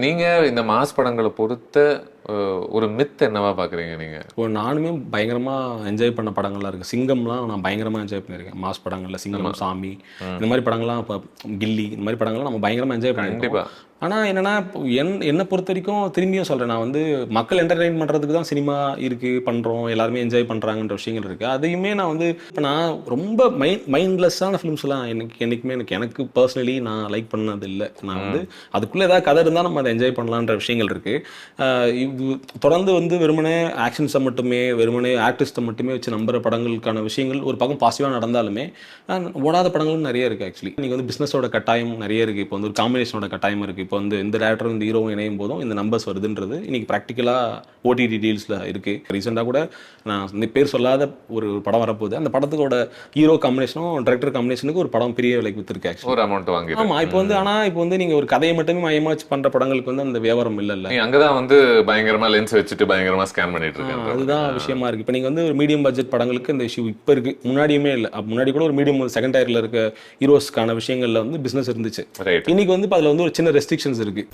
நீங்க இந்த மாஸ் படங்களை பொறுத்த ஒரு மித் என்னவா பாக்குறீங்க நீங்க? இப்போ நானுமே பயங்கரமா என்ஜாய் பண்ண படங்கள்லாம் இருக்கு. சிங்கம்லாம் நான் பயங்கரமா என்ஜாய் பண்ணியிருக்கேன். மாஸ் படங்கள்ல ஆமா. சிங்கம், சாமி ம். இந்த மாதிரி படங்கள்லாம், இப்போ கில்லி இந்த மாதிரி படங்கள்லாம் நம்ம பயங்கரமா என்ஜாய் பண்ணியிருக்கோம். கண்டிப்பா. ஆனால் என்னன்னா, இப்போ என்னை பொறுத்த வரைக்கும் திரும்பியும் சொல்கிறேன், நான் வந்து மக்கள் என்டர்டெயின் பண்ணுறதுக்கு தான் சினிமா இருக்குது, பண்ணுறோம், எல்லாருமே என்ஜாய் பண்ணுறாங்கன்ற விஷயங்கள் இருக்குது. அதையுமே நான் வந்து இப்போ நான் ரொம்ப மைண்ட்லெஸ்ஸான ஃபிலிம்ஸ்லாம் என்றைக்குமே எனக்கு பர்சனலி நான் லைக் பண்ணது இல்லை. நான் வந்து அதுக்குள்ளே ஏதாவது கதை இருந்தால் நம்ம அதை என்ஜாய் பண்ணலான்ற விஷயங்கள் இருக்குது. இது தொடர்ந்து வந்து வெறுமனே ஆக்ஷன்ஸை மட்டுமே, வெறுமனே ஆர்டிஸ்ட்டை மட்டுமே வச்சு நம்புற படங்களுக்கான விஷயங்கள் ஒரு பக்கம் பாசிட்டிவாக நடந்தாலுமே ஓடாத படங்களும் நிறைய இருக்குது. ஆக்சுவலி நீங்கள் வந்து பிஸ்னஸோட கட்டாயம் நிறைய இருக்குது. இப்போ வந்து ஒரு காம்பினேஷனோட கட்டாயம் இருக்குது. இப்போ வந்து இந்த டேரக்டரும் இந்த ஹீரோவும் இணையும் போதும் இந்த நம்பர்ஸ் வருதுன்றது இன்னைக்கு ப்ராக்டிக்கலாக ஓடிடி டீல்ஸில் இருக்குது. ரீசெண்டாக கூட நான் இந்த பேர் சொல்லாத ஒரு படம் வரப்போகுது. அந்த படத்துக்கோட ஹீரோ காம்பினேஷனும் டைரக்டர் காம்பினேஷனுக்கு ஒரு படம் பெரிய விலைக்கு வித்துருக்கு ஆக்சுவலி. ஒரு அமௌண்ட் வாங்கி. ஆமாம். இப்போ வந்து ஆனால் இப்போ வந்து நீங்கள் ஒரு கதையை மட்டுமே மையமாக வச்சு பண்ணுற படங்களுக்கு வந்து அந்த வியாபாரம் இல்லைல்ல. நீ அங்கதான் வந்து பயங்கரமா லென்ஸ் வச்சுட்டு பயங்கரமா ஸ்கேன் பண்ணிட்டு இருக்காங்க. அதுதான் விஷயமா இருக்கு. இப்போ நீங்கள் வந்து ஒரு மீடியம் பட்ஜெட் படங்களுக்கு இந்த இஷ்யூ இப்போ இருக்கு, முன்னாடியுமே இல்லை. முன்னாடி கூட ஒரு மீடியம் செகண்ட் டயர்ல இருக்க ஹீரோஸ்க்கான விஷயங்கள்ல வந்து பிசினஸ் இருந்துச்சு. ரைட். இன்னைக்கு வந்து அதில் வந்து ஒரு சின்ன ரெஸ்ட்ரிக்ஷன்ஸ் இருக்கு.